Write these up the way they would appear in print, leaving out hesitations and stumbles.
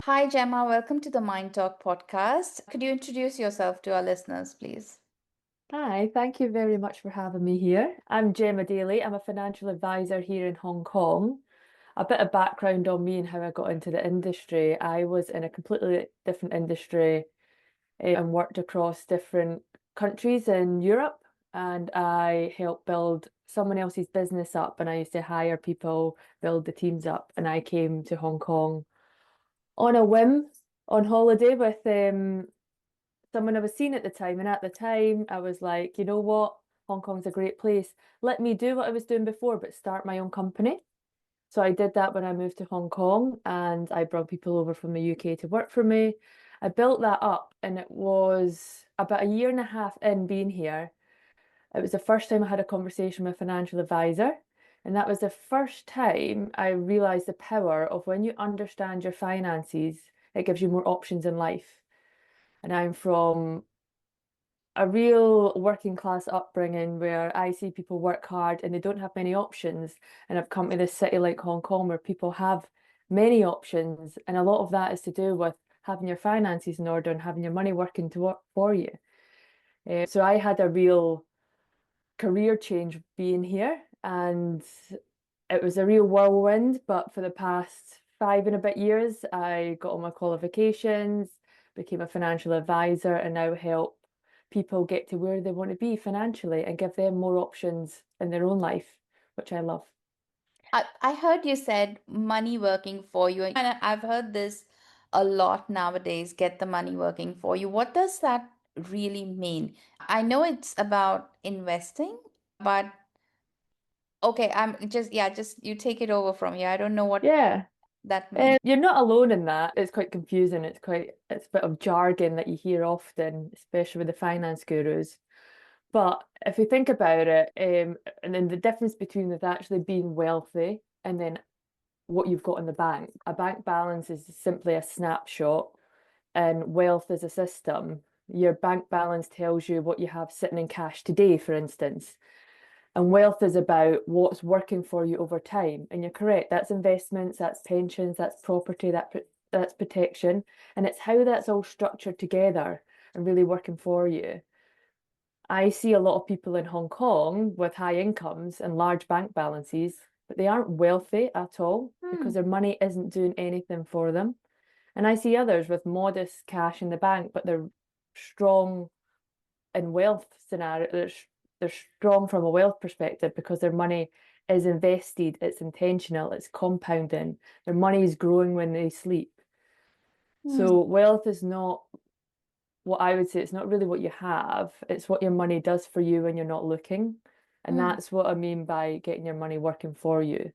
Hi, Gemma. Welcome to the Mind Talk podcast. Could you introduce yourself to our listeners, please? Hi, thank you very much for having me here. I'm Jemma Daley. I'm a financial advisor here in Hong Kong. A bit of background on me and how I got into the industry. I was in a completely different industry and worked across different countries in Europe, and I helped build someone else's business up, and I used to hire people, build the teams up, and I came to Hong Kong on a whim on holiday with someone I was seeing at the time. And at the time, I was like, you know what? Hong Kong's a great place. Let me do what I was doing before, but start my own company. So I did that when I moved to Hong Kong and I brought people over from the UK to work for me. I built that up and it was about a year and a half in being here. It was the first time I had a conversation with a financial advisor. And that was the first time I realized the power of when you understand your finances, it gives you more options in life. And I'm from a real working class upbringing where I see people work hard and they don't have many options. And I've come to this city like Hong Kong where people have many options. And a lot of that is to do with having your finances in order and having your money working to work for you. So I had a real career change being here and it was a real whirlwind. But for the past 5 and a bit years, I got all my qualifications, became a financial advisor, and now help people get to where they want to be financially and give them more options in their own life, which I love. I heard you said money working for you, and I've heard this a lot nowadays, get the money working for you. What does that really mean? I know it's about investing, but okay, just you take it over from here. I don't know what Yeah. that means. You're not alone in that. It's quite confusing. It's a bit of jargon that you hear often, especially with the finance gurus. But if you think about it, and then the difference between it actually being wealthy and then what you've got in the bank. A bank balance is simply a snapshot, and wealth is a system. Your bank balance tells you what you have sitting in cash today, for instance. And wealth is about what's working for you over time. And you're correct, that's investments, that's pensions, that's property, that's protection. And it's how that's all structured together and really working for you. I see a lot of people in Hong Kong with high incomes and large bank balances, but they aren't wealthy at all Hmm. because their money isn't doing anything for them. And I see others with modest cash in the bank, but they're strong in wealth scenario. They're strong from a wealth perspective because their money is invested, it's intentional, it's compounding. Their money is growing when they sleep. Hmm. So wealth is not what I would say, it's not really what you have, it's what your money does for you when you're not looking. And Hmm. that's what I mean by getting your money working for you.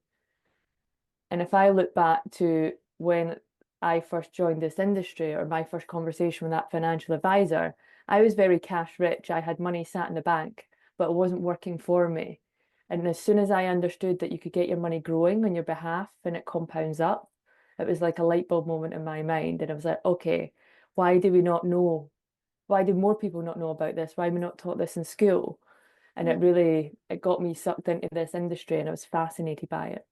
And if I look back to when I first joined this industry or my first conversation with that financial advisor, I was very cash rich. I had money sat in the bank, but it wasn't working for me. And as soon as I understood that you could get your money growing on your behalf and it compounds up, it was like a light bulb moment in my mind. And I was like, okay, why do we not know? Why do more people not know about this? Why are we not taught this in school? And it got me sucked into this industry and I was fascinated by it.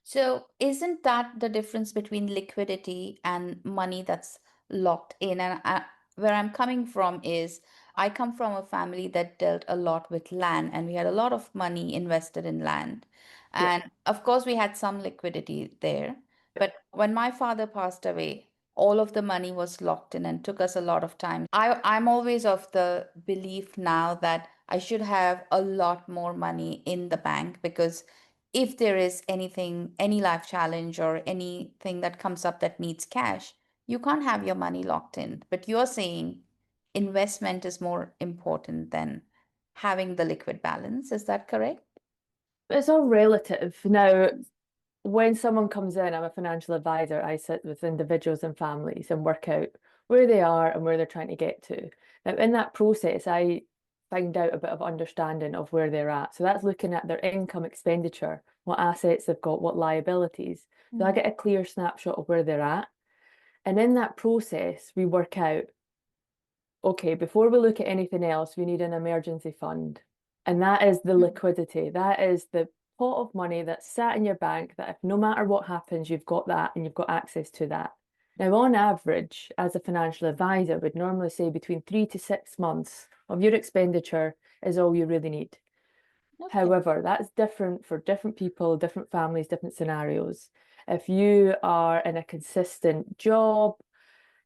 So, isn't that the difference between liquidity and money that's locked in? Where I'm coming from is I come from a family that dealt a lot with land, and we had a lot of money invested in land. Yeah. And of course, we had some liquidity there. But when my father passed away, all of the money was locked in and took us a lot of time. I'm always of the belief now that I should have a lot more money in the bank because if there is anything, any life challenge or anything that comes up that needs cash, you can't have your money locked in. But you're saying investment is more important than having the liquid balance. Is that correct? It's all relative. Now, when someone comes in, I'm a financial advisor. I sit with individuals and families and work out where they are and where they're trying to get to. Now, in that process, I find out a bit of understanding of where they're at. So that's looking at their income expenditure, what assets they've got, what liabilities. So I Mm. get a clear snapshot of where they're at. And in that process, we work out, okay, before we look at anything else, we need an emergency fund. And that is the Mm. liquidity. That is the pot of money that's sat in your bank that if no matter what happens, you've got that and you've got access to that. Now, on average, as a financial advisor, would normally say between 3 to 6 months of your expenditure is all you really need. Okay. However, that's different for different people, different families, different scenarios. If you are in a consistent job,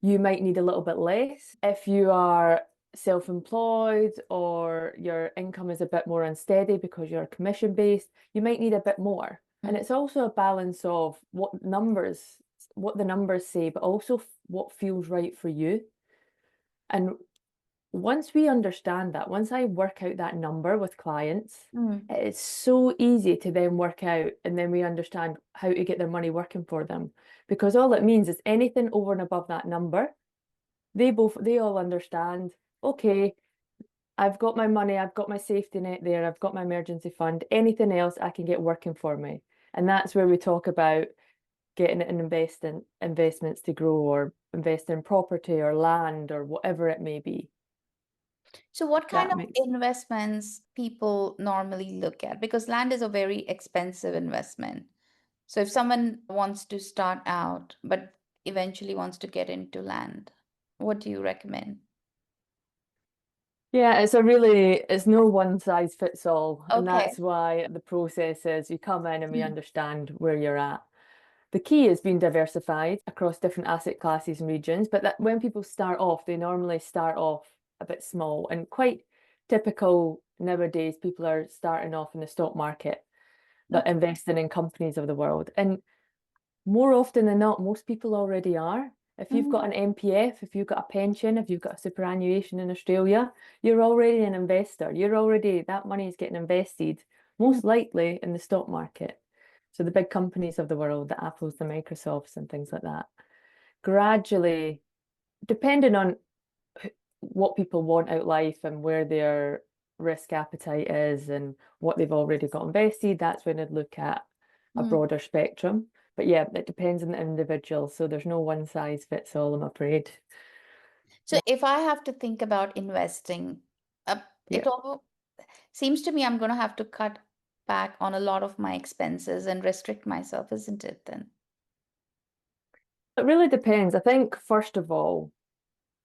you might need a little bit less. If you are self-employed or your income is a bit more unsteady because you're commission-based, you might need a bit more. And Mm. it's also a balance of what the numbers say, but also what feels right for you. And once we understand that, once I work out that number with clients, Mm. it's so easy to then work out and then we understand how to get their money working for them. Because all it means is anything over and above that number, they all understand, okay, I've got my money, I've got my safety net there, I've got my emergency fund, anything else I can get working for me. And that's where we talk about getting it in investments to grow or invest in property or land or whatever it may be. So what kind That of makes investments people normally look at? Because land is a very expensive investment. So if someone wants to start out, but eventually wants to get into land, what do you recommend? Yeah, it's no one size fits all. And Okay. that's why the process is you come in and we Mm. understand where you're at. The key is being diversified across different asset classes and regions, but that when people start off, they normally start off a bit small and quite typical nowadays, people are starting off in the stock market, but Okay. investing in companies of the world. And more often than not, most people already are. If you've got Mm. an MPF, if you've got a pension, if you've got a superannuation in Australia, you're already an investor. That money is getting invested, Mm. most likely in the stock market. So the big companies of the world, the Apples, the Microsofts, and things like that. Gradually, depending on what people want out life and where their risk appetite is and what they've already got invested, that's when I'd look at a Mm. broader spectrum. But yeah, it depends on the individual. So there's no one size fits all, I'm afraid. So if I have to think about investing, Yeah. it all seems to me I'm going to have to cut back on a lot of my expenses and restrict myself, isn't it then? It really depends. I think, first of all,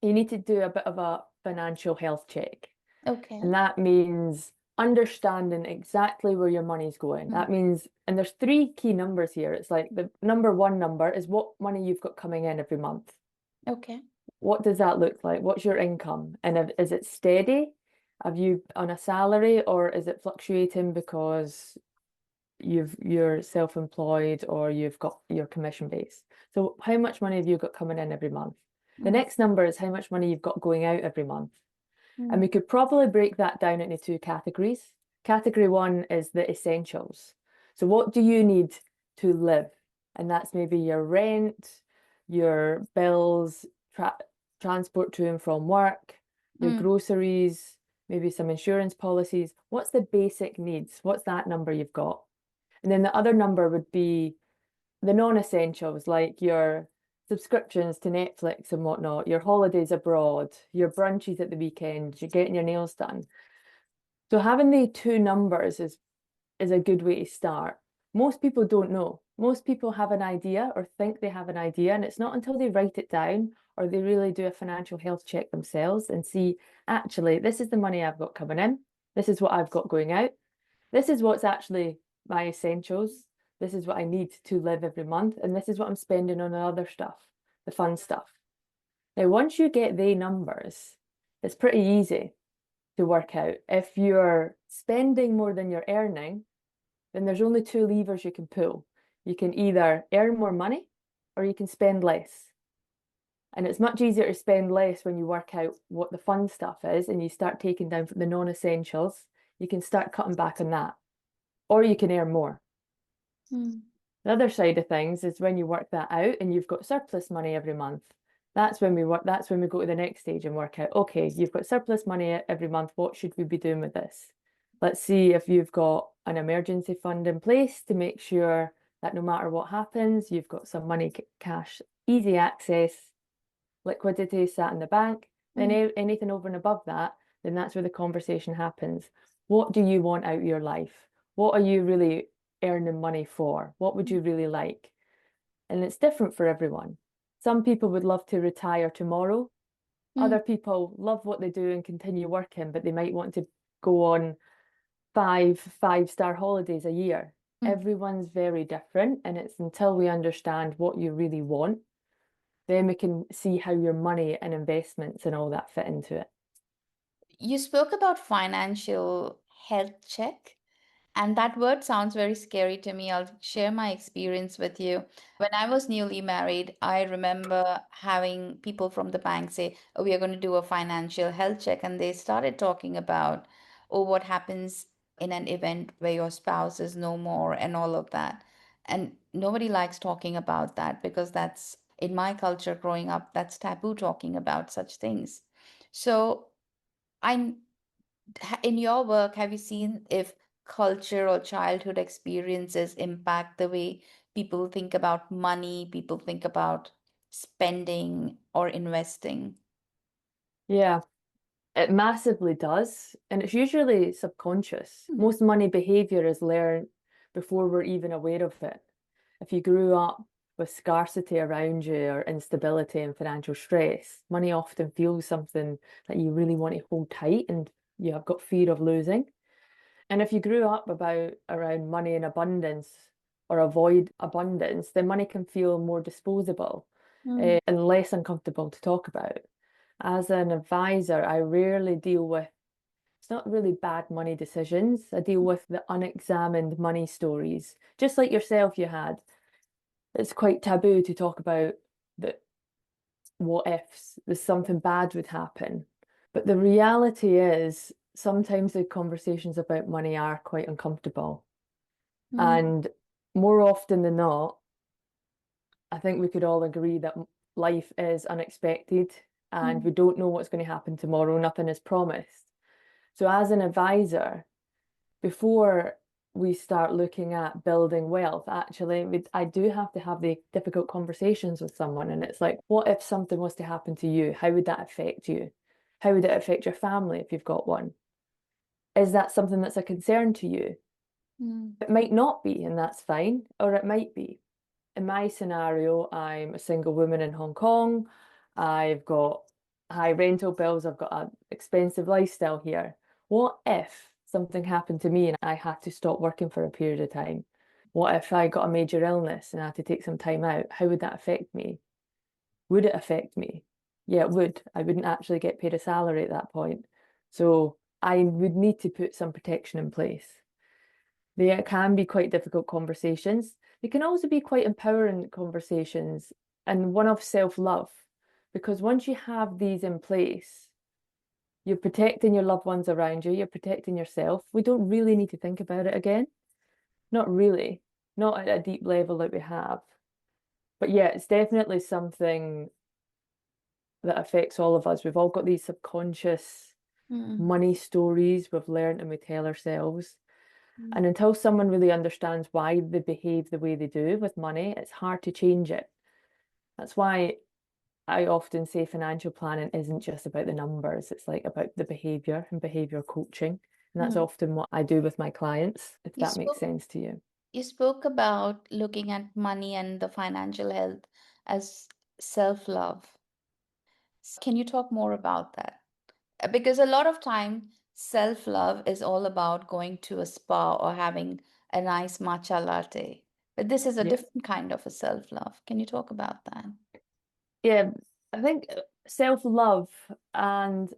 you need to do a bit of a financial health check. Okay. And that means understanding exactly where your money's going. Mm. That means, and there's three key numbers here. It's like the number one number is what money you've got coming in every month. Okay. What does that look like? What's your income? And is it steady? Have you on a salary or is it fluctuating because you're self-employed or you've got your commission base? So how much money have you got coming in every month? The Mm. next number is how much money you've got going out every month. And we Mm. could probably break that down into two categories. Category one is the essentials. So what do you need to live? And that's maybe your rent, your bills, transport to and from work, your Mm. groceries, maybe some insurance policies. What's the basic needs? What's that number you've got? And then the other number would be the non-essentials, like your subscriptions to Netflix and whatnot, your holidays abroad, your brunches at the weekend, you're getting your nails done. So having the two numbers is a good way to start. Most people don't know. Most people have an idea or think they have an idea, and it's not until they write it down or they really do a financial health check themselves and see, actually, this is the money I've got coming in, this is what I've got going out, this is what's actually my essentials. This is what I need to live every month. And this is what I'm spending on the other stuff, the fun stuff. Now, once you get the numbers, it's pretty easy to work out. If you're spending more than you're earning, then there's only two levers you can pull. You can either earn more money or you can spend less. And it's much easier to spend less when you work out what the fun stuff is and you start taking down the non-essentials. You can start cutting back on that, or you can earn more. Mm. The other side of things is when you work that out and you've got surplus money every month. That's when we go to the next stage and work out, okay, you've got surplus money every month. What should we be doing with this? Let's see if you've got an emergency fund in place to make sure that no matter what happens, you've got some money, cash, easy access, liquidity sat in the bank. Then Mm. anything over and above that, then that's where the conversation happens. What do you want out of your life? What are you really earning money for? What would you really like? And it's different for everyone. Some people would love to retire tomorrow. Mm, Other people love what they do and continue working, but they might want to go on five-star holidays a year. mm. Everyone's very different, and it's until we understand what you really want, then we can see how your money and investments and all that fit into it. You spoke about financial health check. And that word sounds very scary to me. I'll share my experience with you. When I was newly married, I remember having people from the bank say, "Oh, we are going to do a financial health check." And they started talking about, oh, what happens in an event where your spouse is no more and all of that. And nobody likes talking about that because that's in my culture growing up, that's taboo talking about such things. So I in your work, have you seen if culture or childhood experiences impact the way people think about money, people think about spending or investing? Yeah, it massively does. And it's usually subconscious. Hmm. Most money behavior is learned before we're even aware of it. If you grew up with scarcity around you or instability and financial stress, money often feels something that you really want to hold tight and you have got fear of losing. And if you grew up about around money and abundance or avoid abundance, then money can feel more disposable, Mm, and less uncomfortable to talk about. As an advisor, I rarely deal with, it's not really bad money decisions. I deal with the unexamined money stories, just like yourself you had. It's quite taboo to talk about the what ifs, there's something bad would happen. But the reality is, sometimes the conversations about money are quite uncomfortable. mm, And more often than not, I think we could all agree that life is unexpected and mm, we don't know what's going to happen tomorrow. Nothing is promised. So, as an advisor, before we start looking at building wealth, actually, I do have to have the difficult conversations with someone. And it's like, what if something was to happen to you? How would that affect you? How would it affect your family if you've got one? Is that something that's a concern to you? mm, It might not be, and that's fine, or it might be. In my scenario, I'm a single woman in Hong Kong. I've got high rental bills. I've got an expensive lifestyle here. What if something happened to me and I had to stop working for a period of time? What if I got a major illness and I had to take some time out? How would that affect me? Would it affect me? Yeah, it would. I wouldn't actually get paid a salary at that point. So I would need to put some protection in place. They can be quite difficult conversations. They can also be quite empowering conversations and one of self-love. Because once you have these in place, you're protecting your loved ones around you, you're protecting yourself. We don't really need to think about it again. Not really. Not at a deep level that we have. But yeah, it's definitely something that affects all of us. We've all got these subconscious mm, money stories we've learned and we tell ourselves. mm. And until someone really understands why they behave the way they do with money, it's hard to change it. That's why I often say financial planning isn't just about the numbers, it's like about the behavior and behavior coaching. And that's Mm. often what I do with my clients, if You that makes spoke sense to you. you spoke about looking at money and the financial health as self-love. Can you talk more about that? Because a lot of time self-love is all about going to a spa or having a nice matcha latte. But this is a Yeah. different kind of a self-love. Can you talk about that? Yeah, I think self-love and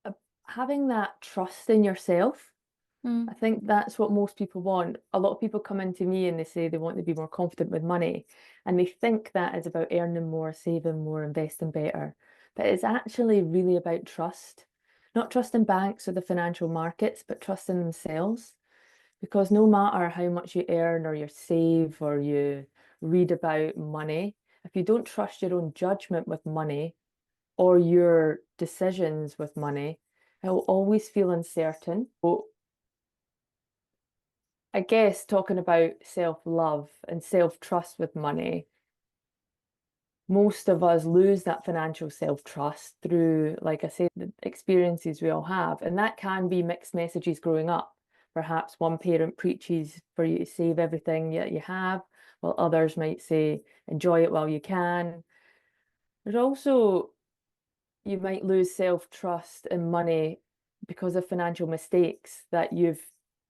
uh, having that trust in yourself. I Mm, think that's what most people want. A lot of people come into me and they say they want to be more confident with money, and they think that is about earning more, saving more, investing better. But it's actually really about trust. Not trust in banks or the financial markets, but trust in themselves. Because no matter how much you earn or you save or you read about money, if you don't trust your own judgment with money or your decisions with money, it will always feel uncertain. So I guess talking about self-love and self-trust with money, most of us lose that financial self-trust through, like I say, the experiences we all have. And that can be mixed messages growing up. Perhaps one parent preaches for you to save everything that you have, while others might say, enjoy it while you can. There's also, you might lose self-trust in money because of financial mistakes that you've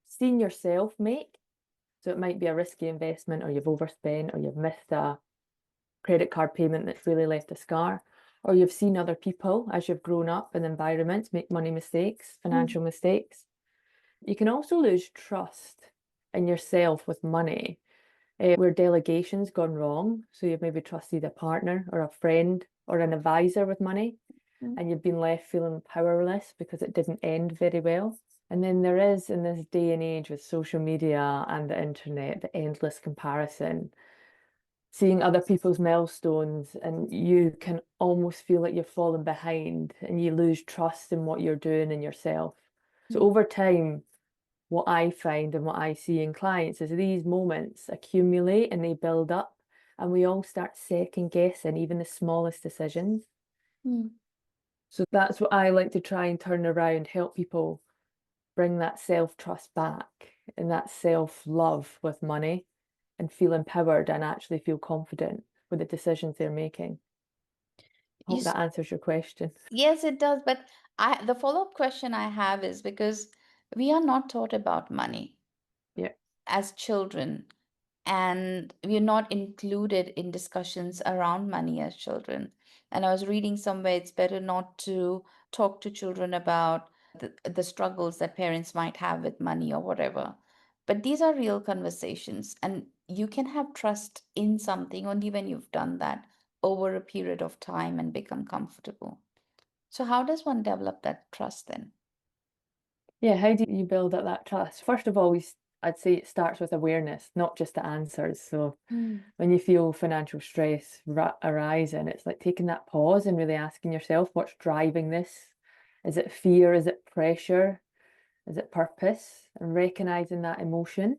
seen yourself make. So it might be a risky investment, or you've overspent, or you've missed a credit card payment that's really left a scar, or you've seen other people as you've grown up in environments make money mistakes, Mm, financial mistakes. You can also lose trust in yourself with money, where delegation's gone wrong. So you've maybe trusted a partner or a friend or an advisor with money, mm, and you've been left feeling powerless because it didn't end very well. And then there is, in this day and age with social media and the internet, the endless comparison, seeing other people's milestones, and you can almost feel like you're falling behind and you lose trust in what you're doing in yourself. So mm, over time, what I find and what I see in clients is these moments accumulate and they build up, and we all start second guessing even the smallest decisions. mm. So that's what I like to try and turn around, help people bring that self-trust back and that self-love with money, and feel empowered and actually feel confident with the decisions they're making. You, Hope s- that answers your question. yes, it does. But the follow-up question I have is because we are not taught about money Yeah. as children, and we're not included in discussions around money as children. And I was reading somewhere it's better not to talk to children about the struggles that parents might have with money or whatever. But these are real conversations, and you can have trust in something only when you've done that over a period of time and become comfortable. So, how does one develop that trust then? Yeah, how do you build up that trust? First of all, I'd say it starts with awareness, not just the answers. So Mm, when you feel financial stress arising, it's like taking that pause and really asking yourself, what's driving this? Is it fear? Is it pressure? Is it purpose? And recognizing that emotion.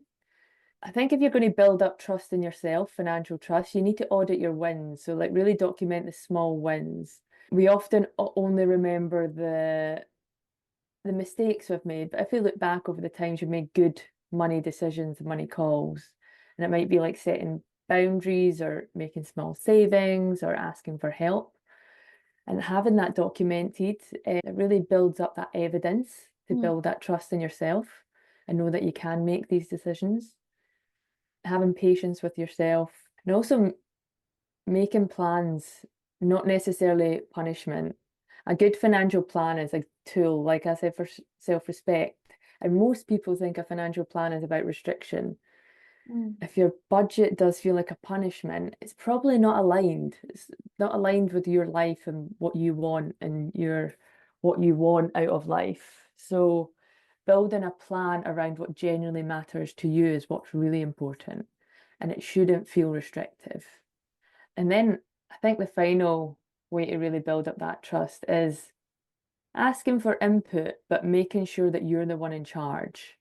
I think if you're going to build up trust in yourself, financial trust, you need to audit your wins. So, like, really document the small wins. We often only remember the mistakes we've made, but if we look back over the times you've made good money decisions, money calls, and it might be like setting boundaries or making small savings or asking for help, and having that documented, it really builds up that evidence to mm, build that trust in yourself and know that you can make these decisions. Having patience with yourself, and also making plans, not necessarily punishment. A good financial plan is a tool, like I said, for self-respect. And most people think a financial plan is about restriction. mm. If your budget does feel like a punishment, it's probably not aligned. It's not aligned with your life and what you want and your what you want out of life. So building a plan around what genuinely matters to you is what's really important. And it shouldn't feel restrictive. And then I think the final way to really build up that trust is asking for input, but making sure that you're the one in charge.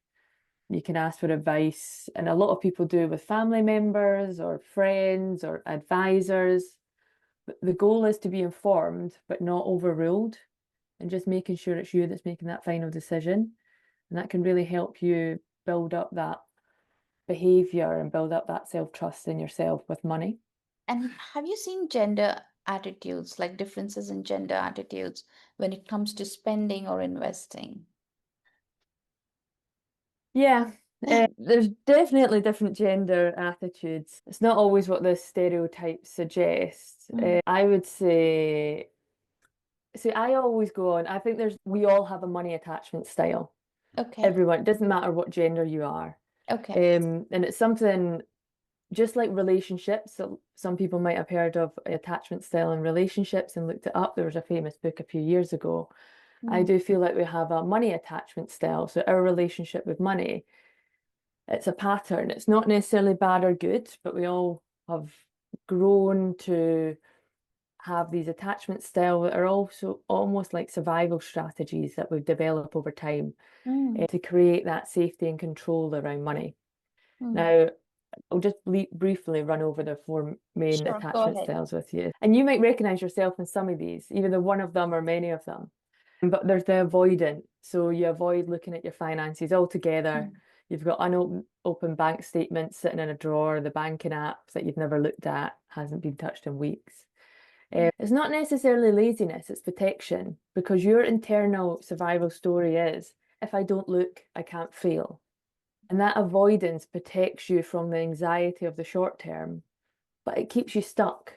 You can ask for advice, and a lot of people do with family members or friends or advisors. But the goal is to be informed, but not overruled, and just making sure it's you that's making that final decision. And that can really help you build up that behavior and build up that self-trust in yourself with money. And have you seen gender attitudes, like differences in gender attitudes when it comes to spending or investing? Yeah, there's definitely different gender attitudes. It's not always what the stereotypes suggest. Mm, I would say, see, I always go on, I think we all have a money attachment style. okay, Everyone, it doesn't matter what gender you are. okay. And it's something just like relationships. So some people might have heard of attachment style in relationships and looked it up. There was a famous book a few years ago. I Mm, do feel like we have a money attachment style. So our relationship with money, it's a pattern. It's not necessarily bad or good, but we all have grown to have these attachment style that are also almost like survival strategies that we've developed over time, mm, to create that safety and control around money. mm. Now, I'll just briefly run over the four main Sure, go attachment ahead. styles with you. And you might recognize yourself in some of these, either one of them or many of them. But there's the avoidant. So you avoid looking at your finances altogether. Mm, You've got unopened bank statements sitting in a drawer, the banking app that you've never looked at, hasn't been touched in weeks. It's not necessarily laziness, it's protection, because your internal survival story is, if I don't look, I can't fail. And that avoidance protects you from the anxiety of the short term, but it keeps you stuck.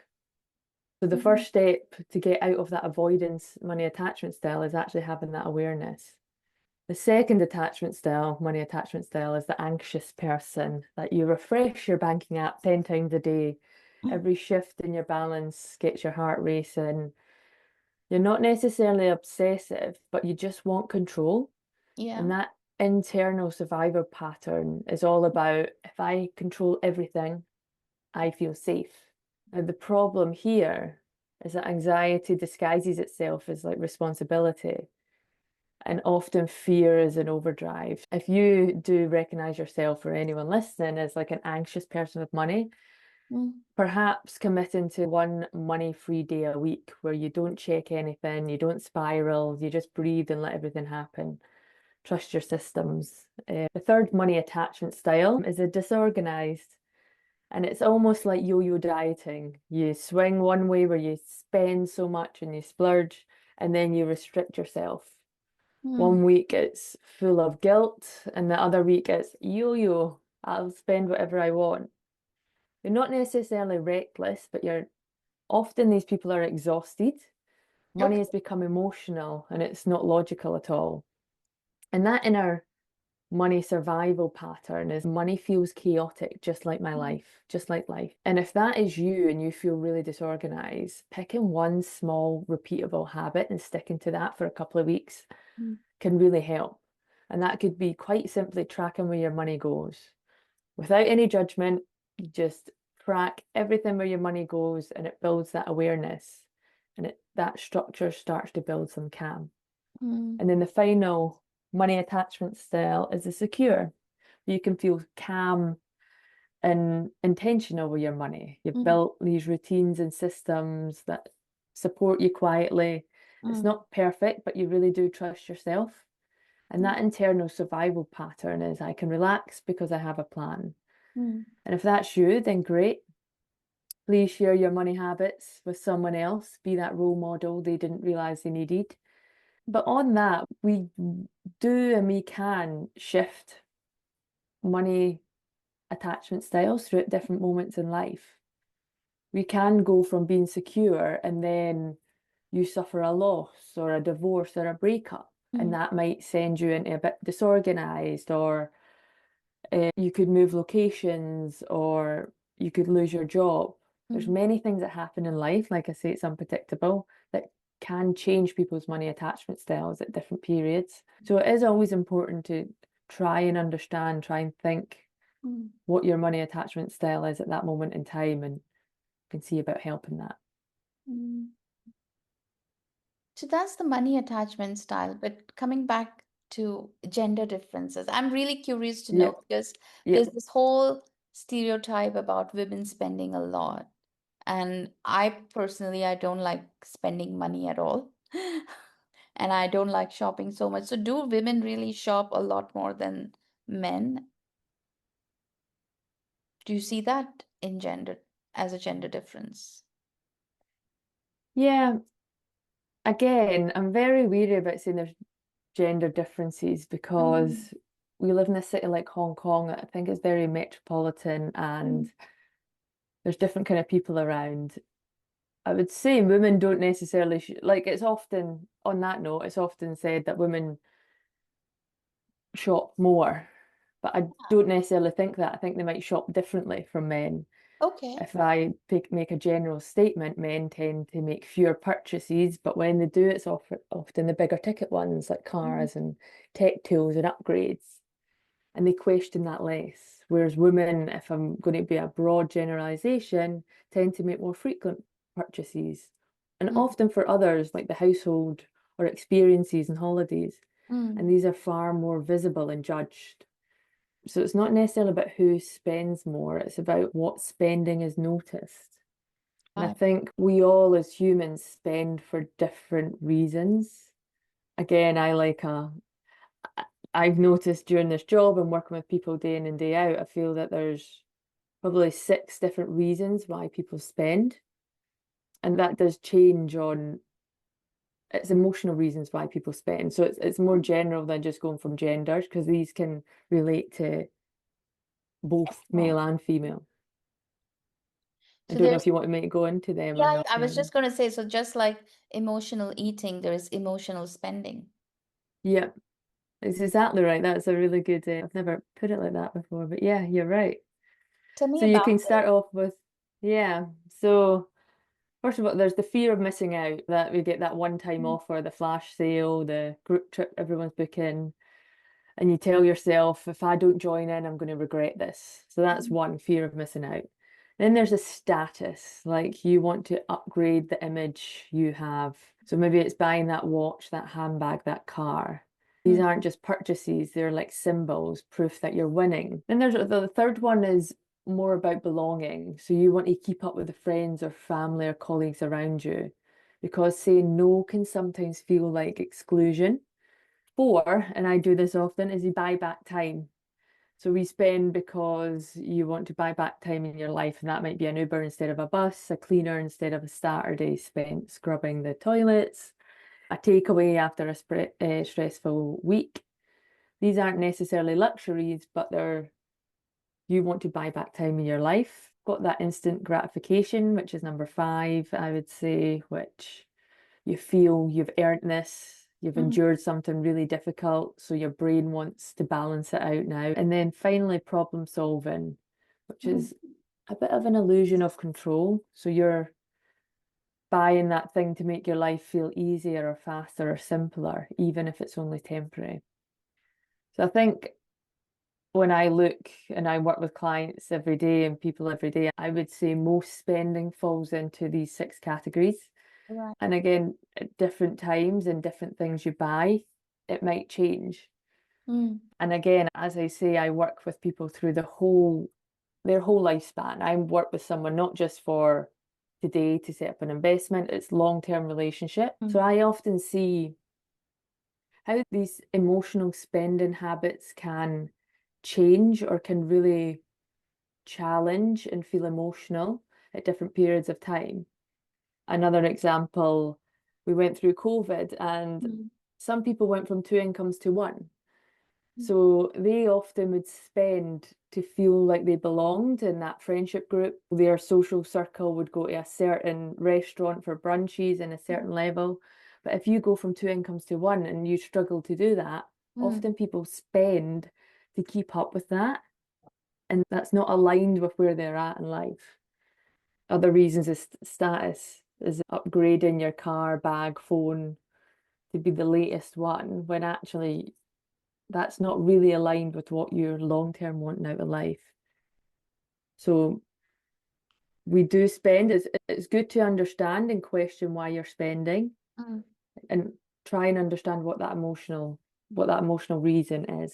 So the Mm. first step to get out of that avoidance money attachment style is actually having that awareness. The second attachment style, money attachment style, is the anxious person, that you refresh your banking app 10 times a day. Every shift in your balance gets your heart racing. You're not necessarily obsessive, but you just want control. Yeah. And that internal survivor pattern is all about, if I control everything, I feel safe. Now, the problem here is that anxiety disguises itself as like responsibility, and often fear is an overdrive. If you do recognize yourself, or anyone listening, as like an anxious person with money, Mm. perhaps committing to one money-free day a week where you don't check anything, you don't spiral, you just breathe and let everything happen. Trust your systems. The third money attachment style is a disorganized, and it's almost like yo-yo dieting. You swing one way where you spend so much and you splurge, and then you restrict yourself. Mm. One week it's full of guilt, and the other week it's yo-yo. I'll spend whatever I want. You're not necessarily reckless, but you're often, these people are exhausted. Money Okay. has become emotional and it's not logical at all. And that inner money survival pattern is, money feels chaotic, just like my Mm. life, just like life. And if that is you and you feel really disorganized, picking one small repeatable habit and sticking to that for a couple of weeks Mm. can really help. And that could be quite simply tracking where your money goes without any judgment. You just track everything where your money goes, and it builds that awareness, and that structure starts to build some calm. Mm. And then the final money attachment style is the secure. You can feel calm and intentional with your money. You've Mm. built these routines and systems that support you quietly. It's Mm. not perfect, but you really do trust yourself. And Yeah. that internal survival pattern is, I can relax because I have a plan. Mm. And if that's you, then great. Please share your money habits with someone else. Be that role model they didn't realize they needed. But on that, we do and we can shift money attachment styles throughout different moments in life. We can go from being secure, and then you suffer a loss or a divorce or a breakup, and Mm. that might send you into a bit disorganized, or you could move locations, or you could lose your job. There's Mm. many things that happen in life, like I say, it's unpredictable, that can change people's money attachment styles at different periods. So it is always important to try and understand, try and think Mm. what your money attachment style is at that moment in time, and can see about helping that. Mm. So that's the money attachment style. But coming back to gender differences, I'm really curious to know Yep, because there's yep. this whole stereotype about women spending a lot. And I personally, I don't like spending money at all. And I don't like shopping so much. So do women really shop a lot more than men? Do you see that in gender as a gender difference? Yeah, again, I'm very weary about saying there's gender differences, Mm. because we live in a city like Hong Kong that I think is very metropolitan, Mm. and there's different kind of people around. I would say women don't necessarily like, it's often, on that note, it's often said that women shop more, but I don't necessarily think that. I think they might shop differently from men. Okay. If I make a general statement, men tend to make fewer purchases, but when they do, it's often the bigger ticket ones like Mm. cars and tech tools and upgrades, and they question that less. Whereas women, if I'm going to be a broad generalization, tend to make more frequent purchases, and Mm. often for others, like the household or experiences and holidays. And Mm. these are far more visible and judged. So it's not necessarily about who spends more, it's about what spending is noticed. And I Right. think we all as humans spend for different reasons. Again, I've noticed during this job and working with people day in and day out, I feel that there's probably 6 different reasons why people spend. And that does change on it's emotional reasons why people spend. So it's more general than just going from genders because these can relate to both male Oh. and female. I So don't know there's, if you want to make go into them or yeah, not. I was just going to say, so just like emotional eating, there is emotional spending. Yeah, it's exactly right. That's a really good. I've never put it like that before, but yeah, you're right. Tell me So you about can this. start off with, yeah. So first of all, there's the fear of missing out that we get that one-time Mm, offer, the flash sale, the group trip everyone's booking, and you tell yourself, if I don't join in, I'm going to regret this. So that's mm, one, fear of missing out. Then there's a status, like you want to upgrade the image you have. So maybe it's buying that watch, that handbag, that car. These mm, aren't just purchases, they're like symbols, proof that you're winning. Then there's the third one is more about belonging. So you want to keep up with the friends or family or colleagues around you because saying no can sometimes feel like exclusion. Four, and I do this often, is you buy back time. So we spend because you want to buy back time in your life, and that might be an Uber instead of a bus, a cleaner instead of a Saturday spent scrubbing the toilets, a takeaway after a stressful week. These aren't necessarily luxuries, but they're you want to buy back time in your life. Got that instant gratification, which is number five, I would say, which you feel you've earned this, you've mm, endured something really difficult, so your brain wants to balance it out now. And then finally, problem solving, which mm, is a bit of an illusion of control. So you're buying that thing to make your life feel easier or faster or simpler, even if it's only temporary. So I think when I look and I work with clients every day and people every day, I would say most spending falls into these six categories. right. And again, at different times and different things you buy, it might change. Mm, And again, as I say, I work with people through their whole lifespan. I work with someone not just for today to set up an investment, it's long-term relationship. So mm, I often see how these emotional spending habits can change or can really challenge and feel emotional at different periods of time. Another example, we went through COVID and mm, some people went from two incomes to one. mm, So they often would spend to feel like they belonged in that friendship group. Their social circle would go to a certain restaurant for brunches in a certain level. But if you go from two incomes to one and you struggle to do that, mm, often people spend to keep up with that. And that's not aligned with where they're at in life. Other reasons is status, is upgrading your car, bag, phone to be the latest one, when actually that's not really aligned with what you're long term wanting out of life. So we do spend. It's good to understand and question why you're spending mm. and try and understand what that emotional reason is.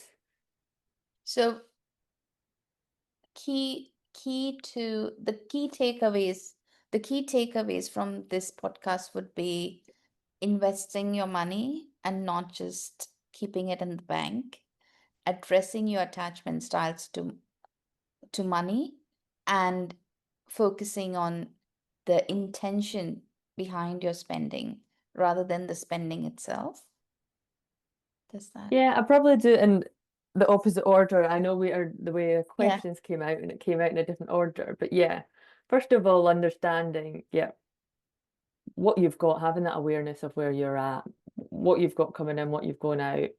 So the key takeaways from this podcast would be investing your money and not just keeping it in the bank, addressing your attachment styles to money, and focusing on the intention behind your spending rather than the spending itself. Does that? Yeah, I probably do it in the opposite order. I know we are the way the Yeah. questions came out and it came out in a different order. But yeah, first of all, understanding, yeah, what you've got, having that awareness of where you're at, what you've got coming in, what you've gone out,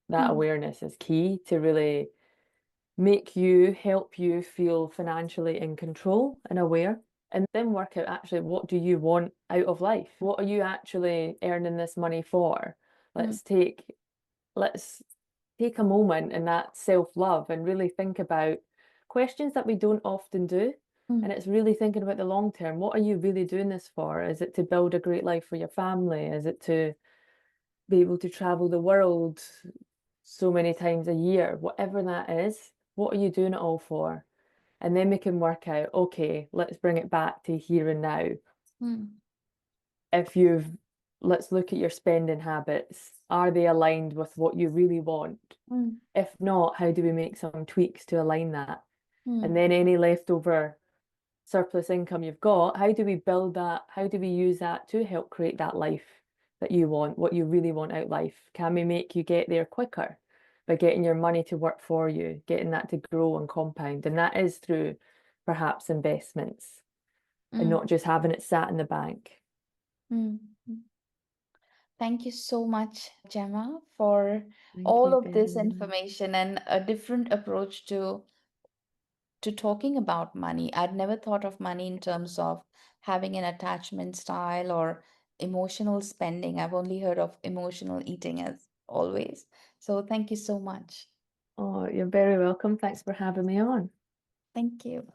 that Mm, awareness is key to really help you feel financially in control and aware. And then work out actually what do you want out of life? What are you actually earning this money for? mm, Let's take let's take a moment in that self-love and really think about questions that we don't often do. mm, And it's really thinking about the long term. What are you really doing this for? Is it to build a great life for your family? Is it to be able to travel the world so many times a year? Whatever that is, what are you doing it all for? And then we can work out, okay, let's bring it back to here and now. mm, If you've, let's look at your spending habits. Are they aligned with what you really want? mm, If not, how do we make some tweaks to align that? And mm, then any leftover surplus income you've got, how do we build that? How do we use that to help create that life that you want, what you really want out life? Can we make you get there quicker by getting your money to work for you, getting that to grow and compound? And that is through perhaps investments and Mm, not just having it sat in the bank. mm, mm. Thank you so much, Gemma, for Thank all you of very this much. information and a different approach to talking about money. I'd never thought of money in terms of having an attachment style or emotional spending. I've only heard of emotional eating as always. So thank you so much. Oh, you're very welcome. Thanks for having me on. Thank you.